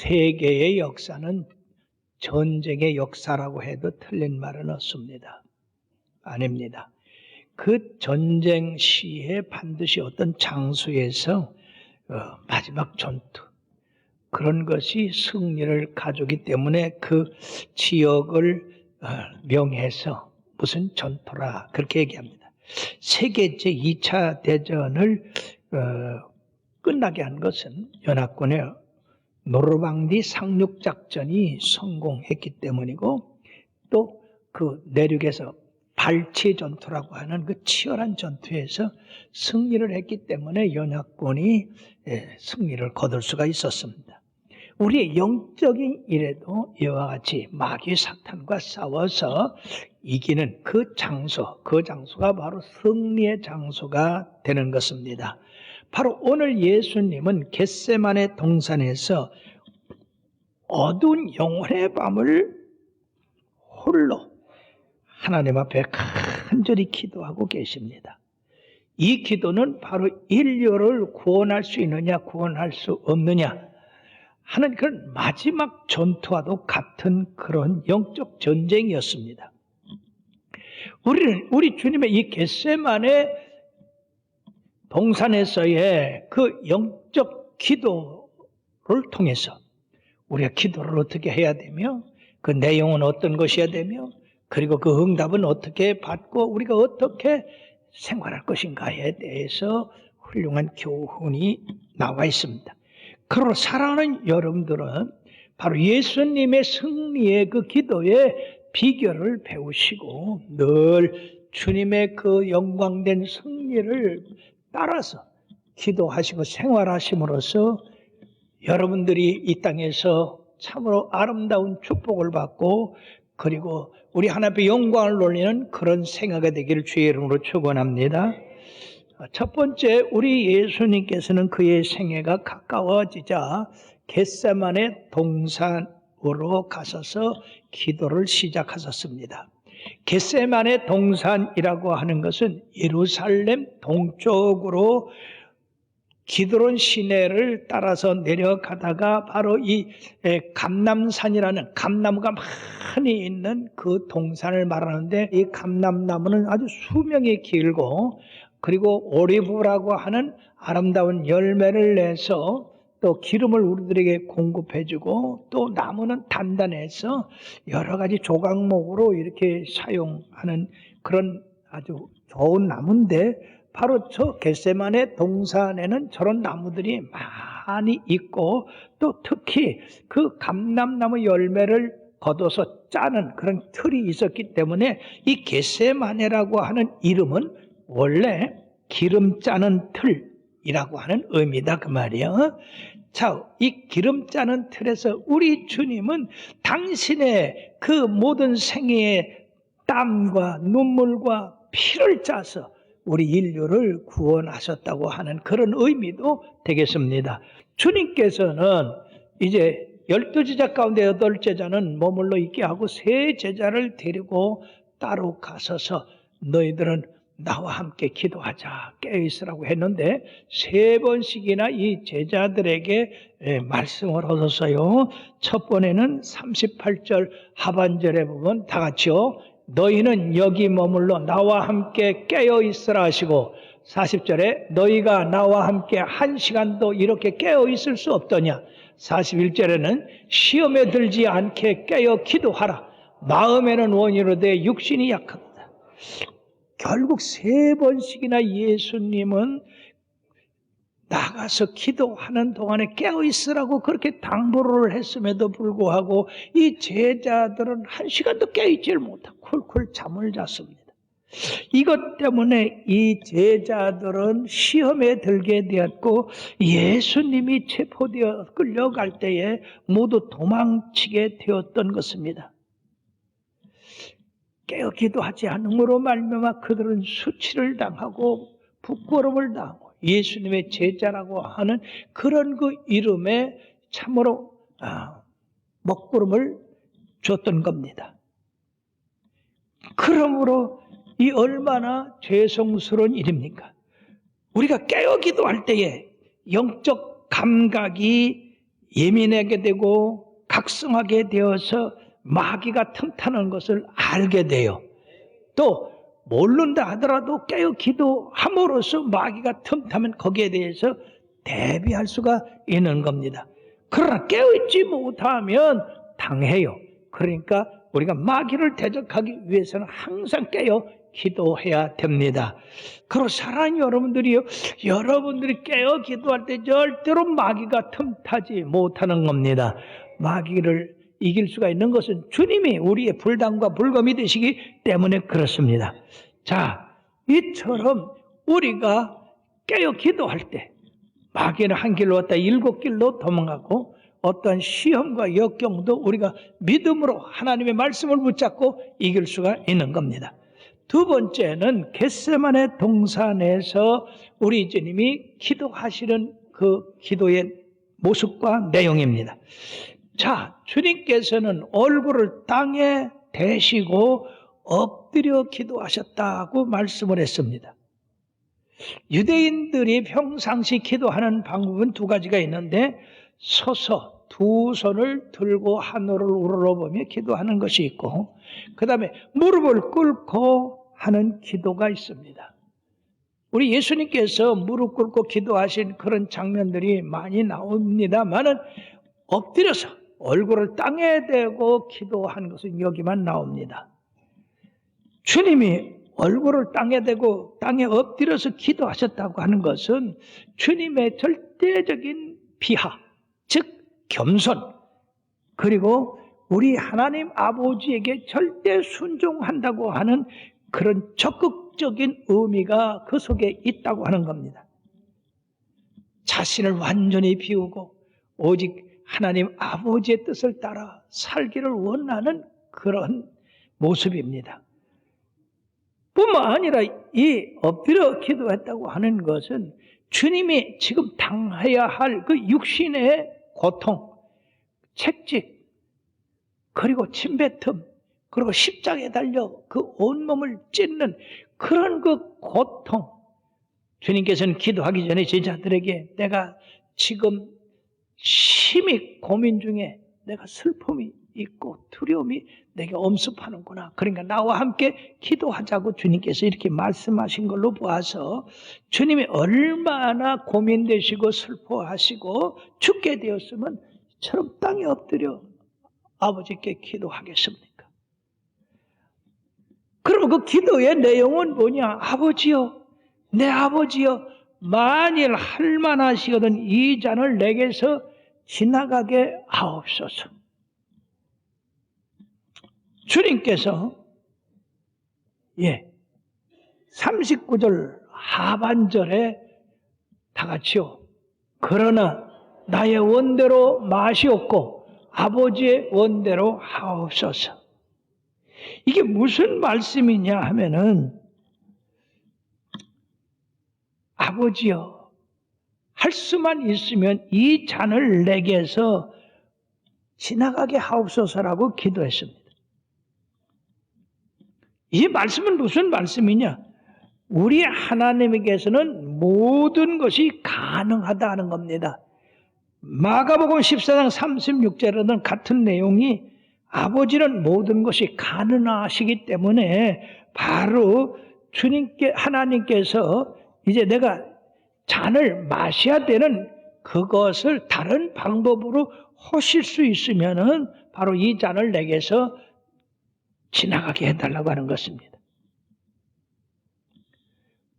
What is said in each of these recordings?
세계의 역사는 전쟁의 역사라고 해도 틀린 말은 없습니다. 아닙니다. 그 전쟁 시에 반드시 어떤 장소에서 마지막 전투, 그런 것이 승리를 가져오기 때문에 그 지역을 명해서 무슨 전투라 그렇게 얘기합니다. 세계 제2차 대전을 끝나게 한 것은 연합군의 노르망디 상륙작전이 성공했기 때문이고, 또 그 내륙에서 발치 전투라고 하는 그 치열한 전투에서 승리를 했기 때문에 연합군이 승리를 거둘 수가 있었습니다. 우리의 영적인 일에도 이와 같이 마귀 사탄과 싸워서 이기는 그 장소가 바로 승리의 장소가 되는 것입니다. 바로 오늘 예수님은 겟세마네 동산에서 어두운 영혼의 밤을 홀로 하나님 앞에 간절히 기도하고 계십니다. 이 기도는 바로 인류를 구원할 수 있느냐 구원할 수 없느냐 하는 그런 마지막 전투와도 같은 그런 영적 전쟁이었습니다. 우리 주님의 이 겟세마네 동산에서의 그 영적 기도를 통해서 우리가 기도를 어떻게 해야 되며, 그 내용은 어떤 것이어야 되며, 그리고 그 응답은 어떻게 받고 우리가 어떻게 생활할 것인가에 대해서 훌륭한 교훈이 나와 있습니다. 그러나 사랑하는 여러분들은 바로 예수님의 승리의 그 기도의 비결을 배우시고 늘 주님의 그 영광된 승리를 따라서 기도하시고 생활하심으로써 여러분들이 이 땅에서 참으로 아름다운 축복을 받고, 그리고 우리 하나님의 영광을 돌리는 그런 생애가 되기를 주의 이름으로 축원합니다. 첫 번째, 우리 예수님께서는 그의 생애가 가까워지자 겟세마네 동산으로 가셔서 기도를 시작하셨습니다. 겟세마네 동산이라고 하는 것은 예루살렘 동쪽으로 기드론 시내를 따라서 내려가다가 바로 이 감람산이라는 감나무가 많이 있는 그 동산을 말하는데, 이 감람나무는 아주 수명이 길고, 그리고 오리브라고 하는 아름다운 열매를 내서 또 기름을 우리들에게 공급해주고, 또 나무는 단단해서 여러 가지 조각목으로 이렇게 사용하는 그런 아주 좋은 나무인데, 바로 저 겟세마네 동산에는 저런 나무들이 많이 있고, 또 특히 그 감람나무 열매를 걷어서 짜는 그런 틀이 있었기 때문에 이 겟세마네라고 하는 이름은 원래 기름 짜는 틀이라고 하는 의미다 그 말이에요. 자, 이 기름 짜는 틀에서 우리 주님은 당신의 그 모든 생애의 땀과 눈물과 피를 짜서 우리 인류를 구원하셨다고 하는 그런 의미도 되겠습니다. 주님께서는 이제 12제자 가운데 8제자는 머물러 있게 하고 3제자를 데리고 따로 가셔서 너희들은 나와 함께 기도하자, 깨어있으라고 했는데 3번씩이나 이 제자들에게 말씀을 하셨어요. 첫 번에는 38절 하반절에 보면 다 같이요. 너희는 여기 머물러 나와 함께 깨어있으라 하시고, 40절에 너희가 나와 함께 1시간도 이렇게 깨어있을 수 없더냐. 41절에는 시험에 들지 않게 깨어 기도하라. 마음에는 원이로되 육신이 약합니다. 결국 3번씩이나 예수님은 나가서 기도하는 동안에 깨어있으라고 그렇게 당부를 했음에도 불구하고 이 제자들은 1시간도 깨어있지를 못하고 쿨쿨 잠을 잤습니다. 이것 때문에 이 제자들은 시험에 들게 되었고 예수님이 체포되어 끌려갈 때에 모두 도망치게 되었던 것입니다. 깨어 기도하지 않음으로 말미암아 그들은 수치를 당하고 부끄러움을 당하고 예수님의 제자라고 하는 그런 그 이름에 참으로 먹구름을 줬던 겁니다. 그러므로 이 얼마나 죄송스러운 일입니까? 우리가 깨어 기도할 때에 영적 감각이 예민하게 되고 각성하게 되어서 마귀가 틈타는 것을 알게 돼요. 또 모른다 하더라도 깨어 기도함으로써 마귀가 틈타면 거기에 대해서 대비할 수가 있는 겁니다. 그러나 깨어있지 못하면 당해요. 그러니까 우리가 마귀를 대적하기 위해서는 항상 깨어 기도해야 됩니다. 그리고 사랑하는 여러분들이 깨어 기도할 때 절대로 마귀가 틈타지 못하는 겁니다. 마귀를 이길 수가 있는 것은 주님이 우리의 불당과 불검이 되시기 때문에 그렇습니다. 자, 이처럼 우리가 깨어 기도할 때 마귀는 한 길로 왔다 7길로 도망가고 어떠한 시험과 역경도 우리가 믿음으로 하나님의 말씀을 붙잡고 이길 수가 있는 겁니다. 두 번째는 겟세마네 동산에서 우리 주님이 기도하시는 그 기도의 모습과 내용입니다. 자, 주님께서는 얼굴을 땅에 대시고 엎드려 기도하셨다고 말씀을 했습니다. 유대인들이 평상시 기도하는 방법은 두 가지가 있는데 서서 두 손을 들고 하늘을 우러러보며 기도하는 것이 있고 그 다음에 무릎을 꿇고 하는 기도가 있습니다. 우리 예수님께서 무릎 꿇고 기도하신 그런 장면들이 많이 나옵니다만은 엎드려서 얼굴을 땅에 대고 기도한 것은 여기만 나옵니다. 주님이 얼굴을 땅에 대고 땅에 엎드려서 기도하셨다고 하는 것은 주님의 절대적인 비하, 즉 겸손, 그리고 우리 하나님 아버지에게 절대 순종한다고 하는 그런 적극적인 의미가 그 속에 있다고 하는 겁니다. 자신을 완전히 비우고 오직 하나님 아버지의 뜻을 따라 살기를 원하는 그런 모습입니다. 뿐만 아니라 이 엎드려 기도했다고 하는 것은 주님이 지금 당해야 할 그 육신의 고통, 채찍, 그리고 침뱉음, 그리고 십자가에 달려 그 온몸을 찢는 그런 그 고통, 주님께서는 기도하기 전에 제자들에게 내가 지금 심히 고민 중에 내가 슬픔이 있고 두려움이 내게 엄습하는구나. 그러니까 나와 함께 기도하자고 주님께서 이렇게 말씀하신 걸로 보아서 주님이 얼마나 고민되시고 슬퍼하시고 죽게 되었으면 처럼 땅에 엎드려 아버지께 기도하겠습니까? 그럼 그 기도의 내용은 뭐냐? 아버지요, 내 아버지요, 만일 할만하시거든 이 잔을 내게서 지나가게 하옵소서. 주님께서 39절 하반절에 다 같이요. 그러나 나의 원대로 마시옵고 아버지의 원대로 하옵소서. 이게 무슨 말씀이냐 하면은 아버지여, 할 수만 있으면 이 잔을 내게서 지나가게 하옵소서라고 기도했습니다. 이 말씀은 무슨 말씀이냐? 우리 하나님에게서는 모든 것이 가능하다는 겁니다. 마가복음 14장 36절에는 같은 내용이 아버지는 모든 것이 가능하시기 때문에 바로 주님께 하나님께서 이제 내가 잔을 마셔야 되는 그것을 다른 방법으로 하실 수 있으면은 바로 이 잔을 내게서 지나가게 해달라고 하는 것입니다.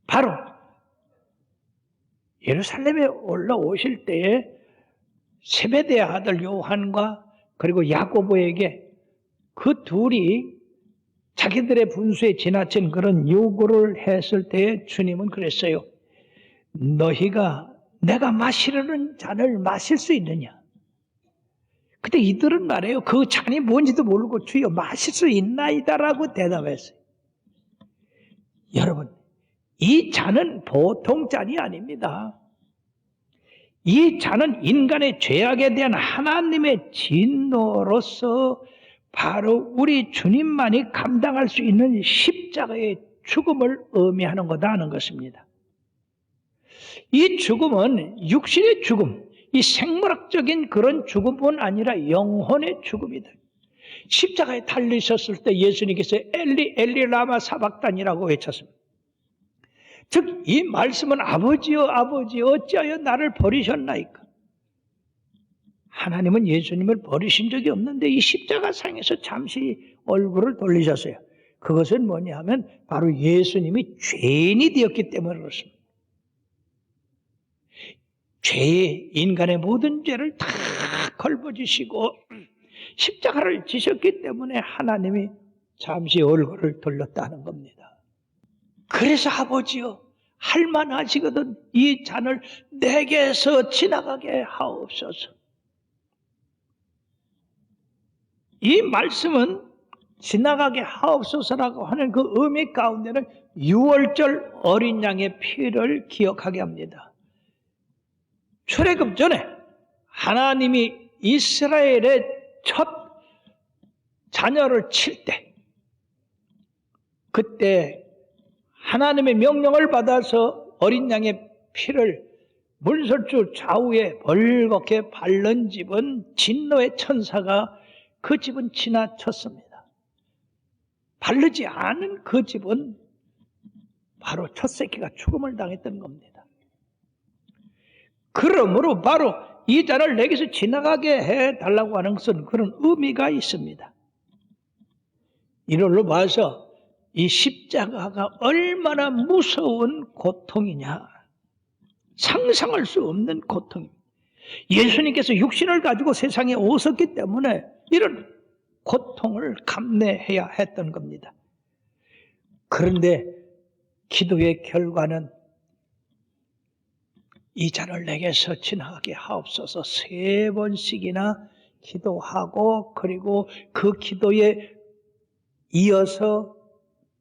바로 예루살렘에 올라오실 때에 세베대의 아들 요한과 그리고 야고보에게 그 둘이 자기들의 분수에 지나친 그런 요구를 했을 때 주님은 그랬어요. 너희가 내가 마시려는 잔을 마실 수 있느냐? 그때 이들은 말해요. 그 잔이 뭔지도 모르고 주여 마실 수 있나이다라고 대답했어요. 여러분, 이 잔은 보통 잔이 아닙니다. 이 잔은 인간의 죄악에 대한 하나님의 진노로서 바로 우리 주님만이 감당할 수 있는 십자가의 죽음을 의미하는 거다 하는 것입니다. 이 죽음은 육신의 죽음, 이 생물학적인 그런 죽음뿐 아니라 영혼의 죽음이다. 십자가에 달리셨을 때 예수님께서 엘리 엘리 라마 사박단이라고 외쳤습니다. 즉 이 말씀은 아버지여 아버지 어찌하여 나를 버리셨나이까. 하나님은 예수님을 버리신 적이 없는데 이 십자가상에서 잠시 얼굴을 돌리셨어요. 그것은 뭐냐 하면 바로 예수님이 죄인이 되었기 때문에 그렇습니다. 죄의 인간의 모든 죄를 다 걸어지시고 십자가를 지셨기 때문에 하나님이 잠시 얼굴을 돌렸다는 겁니다. 그래서 아버지여 할만하시거든 이 잔을 내게서 지나가게 하옵소서. 이 말씀은 지나가게 하옵소서라고 하는 그 의미 가운데는 유월절 어린 양의 피를 기억하게 합니다. 출애굽 전에 하나님이 이스라엘의 첫 자녀를 칠 때 그때 하나님의 명령을 받아서 어린 양의 피를 문설주 좌우에 벌겋게 바른 집은 진노의 천사가 그 집은 지나쳤습니다. 바르지 않은 그 집은 바로 첫 새끼가 죽음을 당했던 겁니다. 그러므로 바로 이 잔을 내게서 지나가게 해달라고 하는 것은 그런 의미가 있습니다. 이걸로 봐서 이 십자가가 얼마나 무서운 고통이냐 상상할 수 없는 고통입니다. 예수님께서 육신을 가지고 세상에 오셨기 때문에 이런 고통을 감내해야 했던 겁니다. 그런데 기도의 결과는 이 잔을 내게서 지나가게 하옵소서 3번씩이나 기도하고 그리고 그 기도에 이어서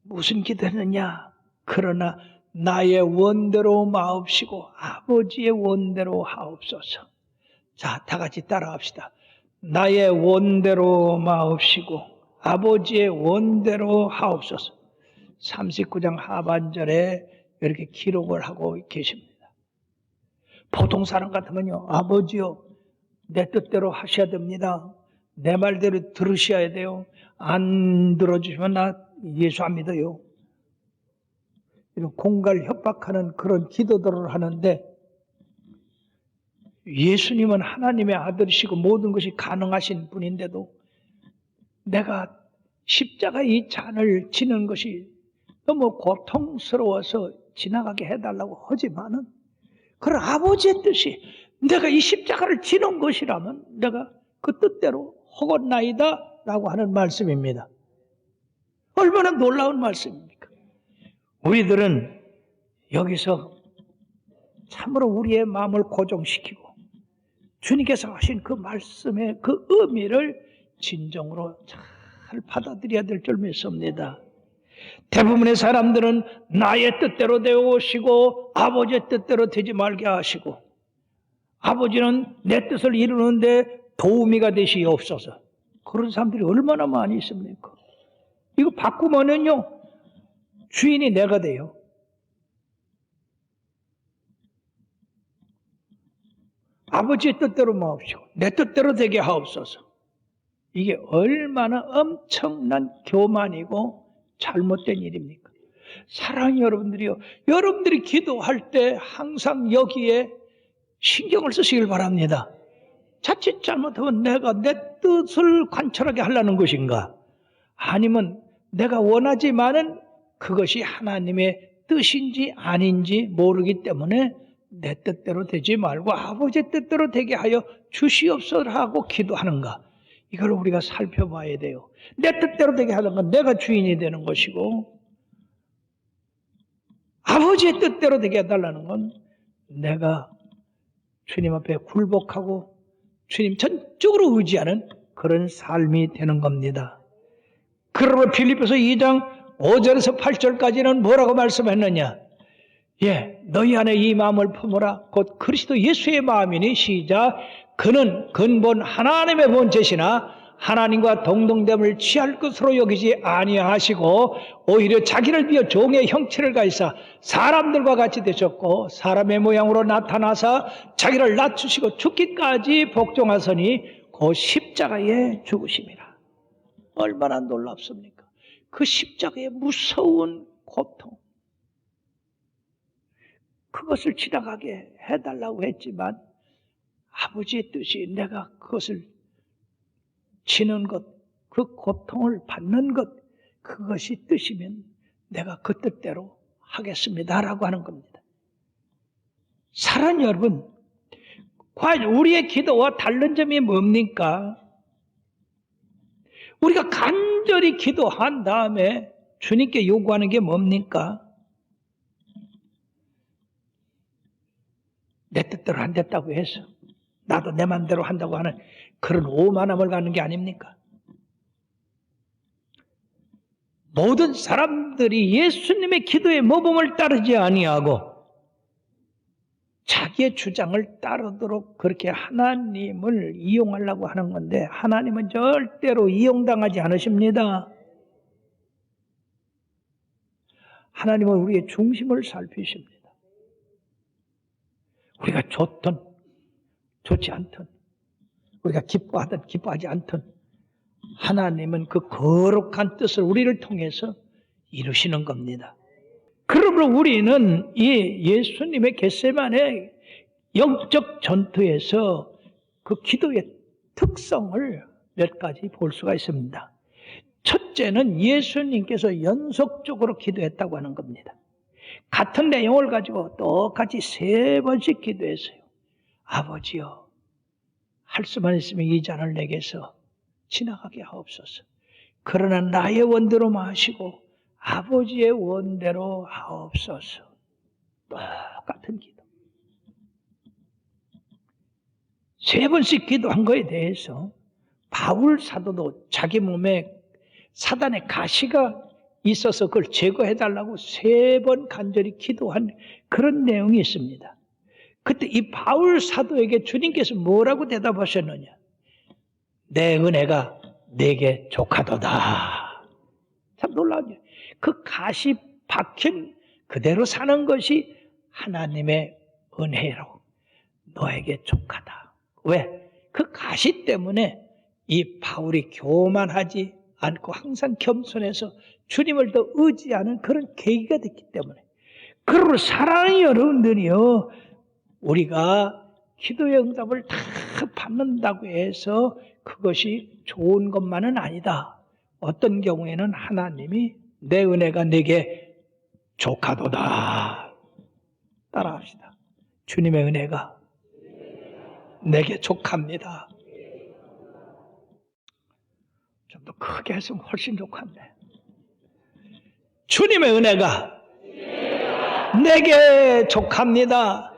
무슨 기도했느냐? 그러나 나의 원대로 마옵시고 아버지의 원대로 하옵소서. 자, 다 같이 따라합시다. 나의 원대로 마옵시고 아버지의 원대로 하옵소서. 39장 하반절에 이렇게 기록을 하고 계십니다. 보통 사람 같으면요, 아버지요, 내 뜻대로 하셔야 됩니다. 내 말대로 들으셔야 돼요. 안 들어주시면 나 예수 안 믿어요. 이런 공갈 협박하는 그런 기도들을 하는데 예수님은 하나님의 아들이시고 모든 것이 가능하신 분인데도 내가 십자가 이 잔을 지는 것이 너무 고통스러워서 지나가게 해달라고 하지만은 그런 아버지의 뜻이 내가 이 십자가를 지는 것이라면 내가 그 뜻대로 하겠나이다 라고 하는 말씀입니다. 얼마나 놀라운 말씀입니까? 우리들은 여기서 참으로 우리의 마음을 고정시키고 주님께서 하신 그 말씀의 그 의미를 진정으로 잘 받아들여야 될 줄 믿습니다. 대부분의 사람들은 나의 뜻대로 되오시고 아버지의 뜻대로 되지 말게 하시고 아버지는 내 뜻을 이루는데 도우미가 되시옵소서. 그런 사람들이 얼마나 많이 있습니까? 이거 바꾸면은요 주인이 내가 돼요. 아버지의 뜻대로 마옵시고 내 뜻대로 되게 하옵소서. 이게 얼마나 엄청난 교만이고 잘못된 일입니까? 사랑하는 여러분들이요, 여러분들이 기도할 때 항상 여기에 신경을 쓰시길 바랍니다. 자칫 잘못하면 내가 내 뜻을 관철하게 하려는 것인가? 아니면 내가 원하지만은 그것이 하나님의 뜻인지 아닌지 모르기 때문에 내 뜻대로 되지 말고 아버지의 뜻대로 되게 하여 주시옵소서 하고 기도하는가? 이걸 우리가 살펴봐야 돼요. 내 뜻대로 되게 하는 건 내가 주인이 되는 것이고, 아버지의 뜻대로 되게 해달라는 건 내가 주님 앞에 굴복하고 주님 전적으로 의지하는 그런 삶이 되는 겁니다. 그러므로 빌립보서 2장 5절에서 8절까지는 뭐라고 말씀했느냐? 너희 안에 이 마음을 품으라. 곧 그리스도 예수의 마음이니 시작. 그는 근본 하나님의 본체시나 하나님과 동등됨을 취할 것으로 여기지 아니하시고 오히려 자기를 비어 종의 형체를 가지사 사람들과 같이 되셨고 사람의 모양으로 나타나사 자기를 낮추시고 죽기까지 복종하시니 그 십자가에 죽으심이라. 얼마나 놀랍습니까? 그 십자가의 무서운 고통, 그것을 지나가게 해달라고 했지만 아버지의 뜻이 내가 그것을 지는 것, 그 고통을 받는 것, 그것이 뜻이면 내가 그 뜻대로 하겠습니다라고 하는 겁니다. 사랑하는 여러분, 과연 우리의 기도와 다른 점이 뭡니까? 우리가 간절히 기도한 다음에 주님께 요구하는 게 뭡니까? 내 뜻대로 안 됐다고 해서 나도 내 맘대로 한다고 하는 그런 오만함을 갖는 게 아닙니까? 모든 사람들이 예수님의 기도의 모범을 따르지 아니하고 자기의 주장을 따르도록 그렇게 하나님을 이용하려고 하는 건데 하나님은 절대로 이용당하지 않으십니다. 하나님은 우리의 중심을 살피십니다. 우리가 좋든 좋지 않든 우리가 기뻐하든 기뻐하지 않든 하나님은 그 거룩한 뜻을 우리를 통해서 이루시는 겁니다. 그러므로 우리는 이 예수님의 겟세마네 영적 전투에서 그 기도의 특성을 몇 가지 볼 수가 있습니다. 첫째는 예수님께서 연속적으로 기도했다고 하는 겁니다. 같은 내용을 가지고 똑같이 3번씩 기도했어요. 아버지여, 할 수만 있으면 이 잔을 내게서 지나가게 하옵소서. 그러나 나의 원대로 마시고 아버지의 원대로 하옵소서. 똑같은 기도. 3번씩 기도한 거에 대해서 바울 사도도 자기 몸에 사단의 가시가 있어서 그걸 제거해달라고 3번 간절히 기도한 그런 내용이 있습니다. 그때 이 바울 사도에게 주님께서 뭐라고 대답하셨느냐? 내 은혜가 내게 족하도다. 참 놀라운 일. 그 가시 박힌 그대로 사는 것이 하나님의 은혜라고. 너에게 족하다. 왜? 그 가시 때문에 이 바울이 교만하지 않고 항상 겸손해서 주님을 더 의지하는 그런 계기가 됐기 때문에. 그러므로 사랑하는 여러분들이요, 우리가 기도의 응답을 다 받는다고 해서 그것이 좋은 것만은 아니다. 어떤 경우에는 하나님이 내 은혜가 내게 족하도다. 따라합시다. 주님의 은혜가 내게 족합니다. 좀 더 크게 했으면 훨씬 족한데. 주님의 은혜가 내게 족합니다.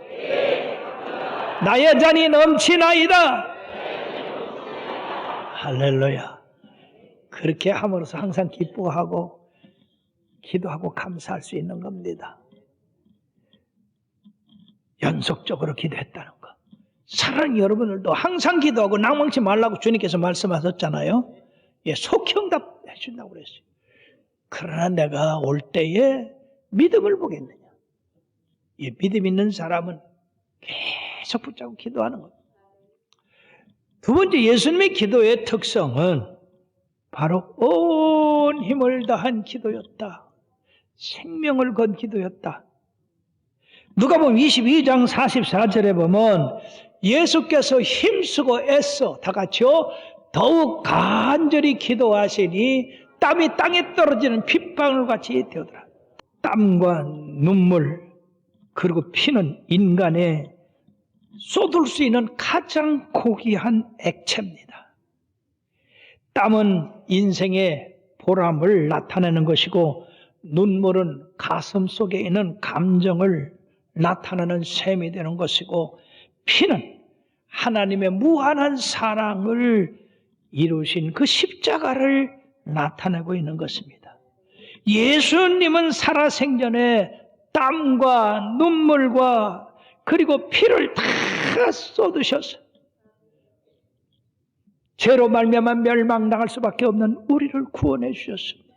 나의 잔이 넘치나이다. 할렐루야. 그렇게 함으로써 항상 기뻐하고 기도하고 감사할 수 있는 겁니다. 연속적으로 기도했다는 것. 사랑하는 여러분들도 항상 기도하고 낭망치 말라고 주님께서 말씀하셨잖아요. 속형답 해준다고 그랬어요. 그러나 내가 올 때에 믿음을 보겠느냐. 믿음 있는 사람은 계속 붙잡고 기도하는 겁니다. 두 번째, 예수님의 기도의 특성은 바로 온 힘을 다한 기도였다. 생명을 건 기도였다. 누가복음 22장 44절에 보면 예수께서 힘쓰고 애써 다 같이요 더욱 간절히 기도하시니 땀이 땅에 떨어지는 핏방울 같이 되더라. 땀과 눈물 그리고 피는 인간의 쏟을 수 있는 가장 고귀한 액체입니다. 땀은 인생의 보람을 나타내는 것이고 눈물은 가슴 속에 있는 감정을 나타내는 셈이 되는 것이고 피는 하나님의 무한한 사랑을 이루신 그 십자가를 나타내고 있는 것입니다. 예수님은 살아생전에 땀과 눈물과 그리고 피를 다 쏟으셔서 죄로 말미암아 멸망당할 수밖에 없는 우리를 구원해 주셨습니다.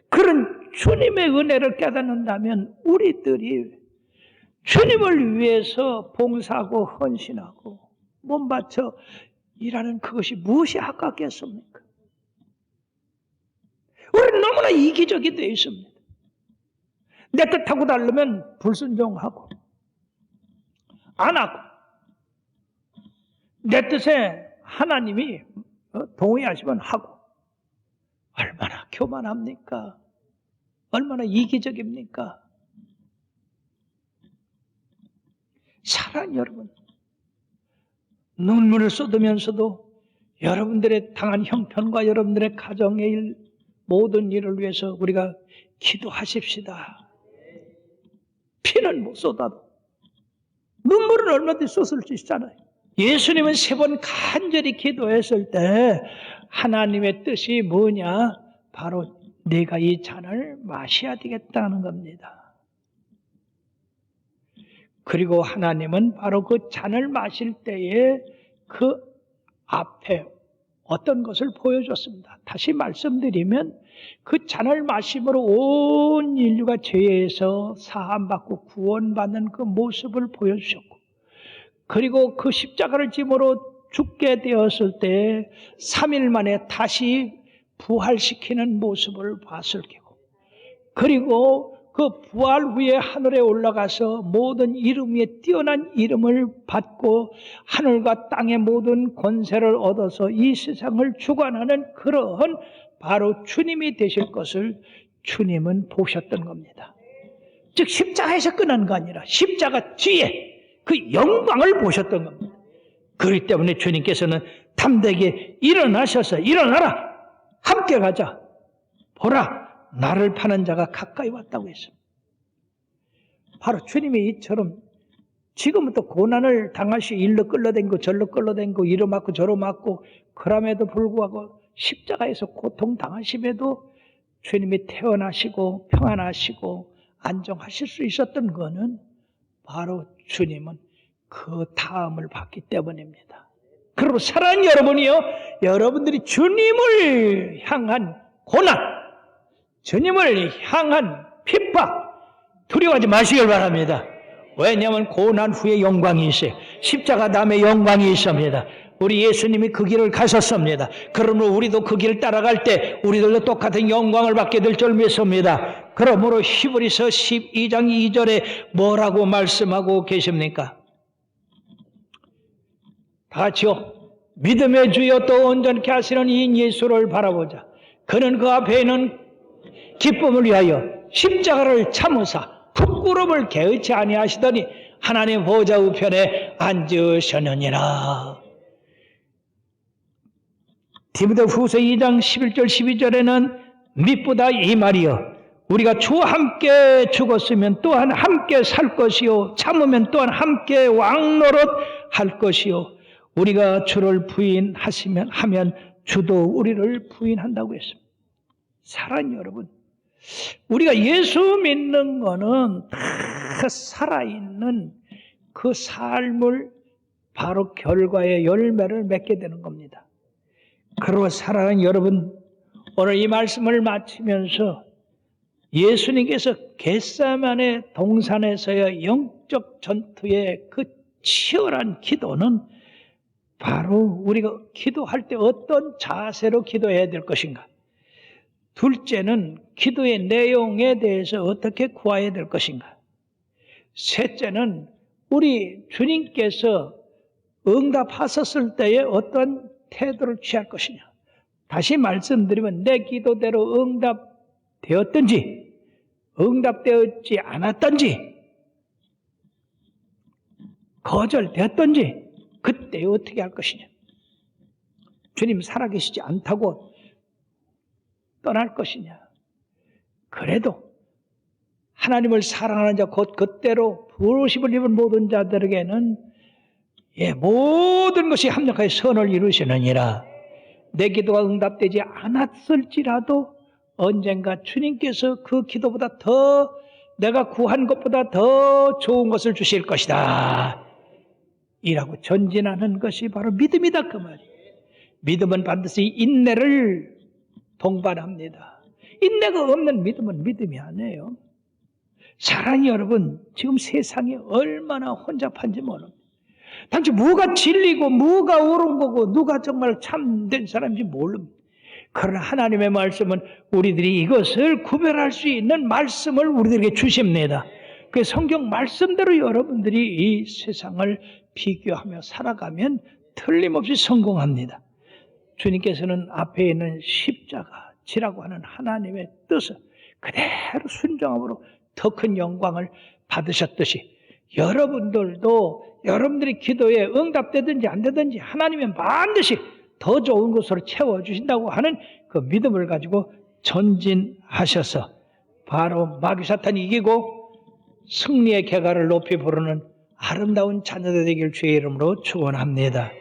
그런 주님의 은혜를 깨닫는다면 우리들이 주님을 위해서 봉사하고 헌신하고 몸 바쳐 일하는 그것이 무엇이 아깝겠습니까? 우리는 너무나 이기적이 되어 있습니다. 내 뜻하고 다르면 불순종하고 안 하고 내 뜻에 하나님이 동의하시면 하고 얼마나 교만합니까? 얼마나 이기적입니까? 사랑하는 여러분, 눈물을 쏟으면서도 여러분들의 당한 형편과 여러분들의 가정의 일, 모든 일을 위해서 우리가 기도하십시다. 피는 못 쏟아도 눈물은 얼마든지 쏟을 수 있잖아요. 예수님은 3번 간절히 기도했을 때 하나님의 뜻이 뭐냐? 바로 내가 이 잔을 마셔야 되겠다는 겁니다. 그리고 하나님은 바로 그 잔을 마실 때에 그 앞에 어떤 것을 보여줬습니다. 다시 말씀드리면 그 잔을 마심으로 온 인류가 죄에서 사함받고 구원받는 그 모습을 보여주셨고 그리고 그 십자가를 짐으로 죽게 되었을 때 3일 만에 다시 부활시키는 모습을 봤을 테고 그리고 그 부활 후에 하늘에 올라가서 모든 이름 위에 뛰어난 이름을 받고 하늘과 땅의 모든 권세를 얻어서 이 세상을 주관하는 그러한 바로 주님이 되실 것을 주님은 보셨던 겁니다. 즉 십자가에서 끝난 거 아니라 십자가 뒤에 그 영광을 보셨던 겁니다. 그렇기 때문에 주님께서는 담대하게 일어나셔서 일어나라 함께 가자 보라 나를 파는 자가 가까이 왔다고 했습니다. 바로 주님이 이처럼 지금부터 고난을 당하시 일로 끌려다니고 절로 끌려다니고 이로 맞고 저로 맞고 그럼에도 불구하고 십자가에서 고통당하심에도 주님이 태어나시고 평안하시고 안정하실 수 있었던 것은 바로 주님은 그 다음을 받기 때문입니다. 그리고 사랑하는 여러분이요, 여러분들이 주님을 향한 고난, 주님을 향한 핍박 두려워하지 마시길 바랍니다. 왜냐하면 고난 후에 영광이 있어요. 십자가 다음에 영광이 있습니다. 우리 예수님이 그 길을 가셨습니다. 그러므로 우리도 그 길을 따라갈 때 우리들도 똑같은 영광을 받게 될 줄 믿습니다. 그러므로 히브리서 12장 2절에 뭐라고 말씀하고 계십니까? 다 같이요. 믿음의 주여 또 온전케 하시는 이 예수를 바라보자. 그는 그 앞에 있는 기쁨을 위하여 십자가를 참으사 부끄러움을 개의치 아니하시더니 하나님 보좌 우편에 앉으셨느니라. 디모데후서 2장 11절 12절에는 믿보다 이 말이여 우리가 주와 함께 죽었으면 또한 함께 살 것이요 참으면 또한 함께 왕노릇 할 것이요 우리가 주를 하면 주도 우리를 부인한다고 했습니다. 사랑하는 여러분, 우리가 예수 믿는 거는 다 살아있는 그 삶을 바로 결과의 열매를 맺게 되는 겁니다. 그리고 사랑하는 여러분, 오늘 이 말씀을 마치면서 예수님께서 겟세마네 동산에서의 영적 전투의 그 치열한 기도는 바로 우리가 기도할 때 어떤 자세로 기도해야 될 것인가? 둘째는 기도의 내용에 대해서 어떻게 구해야 될 것인가? 셋째는 우리 주님께서 응답하셨을 때에 어떤 태도를 취할 것이냐? 다시 말씀드리면 내 기도대로 응답되었든지 응답되었지 않았든지 거절되었든지 그때 어떻게 할 것이냐? 주님 살아계시지 않다고 떠날 것이냐? 그래도 하나님을 사랑하는 자 곧 그때로 부르심을 입은 모든 자들에게는 모든 것이 합력하여 선을 이루시느니라. 내 기도가 응답되지 않았을지라도 언젠가 주님께서 그 기도보다 더 내가 구한 것보다 더 좋은 것을 주실 것이다. 이라고 전진하는 것이 바로 믿음이다 그 말이에요. 믿음은 반드시 인내를 동반합니다. 인내가 없는 믿음은 믿음이 아니에요. 사랑이 여러분 지금 세상이 얼마나 혼잡한지 모릅니다. 단지 뭐가 진리고 뭐가 옳은 거고 누가 정말 참된 사람인지 모릅니다. 그러나 하나님의 말씀은 우리들이 이것을 구별할 수 있는 말씀을 우리들에게 주십니다. 그 성경 말씀대로 여러분들이 이 세상을 비교하며 살아가면 틀림없이 성공합니다. 주님께서는 앞에 있는 십자가 지라고 하는 하나님의 뜻을 그대로 순종함으로 더 큰 영광을 받으셨듯이 여러분들도 여러분들이 기도에 응답되든지 안 되든지 하나님은 반드시 더 좋은 것으로 채워주신다고 하는 그 믿음을 가지고 전진하셔서 바로 마귀 사탄이 이기고 승리의 궤가를 높이 부르는 아름다운 자녀들 되길 주의 이름으로 축원합니다.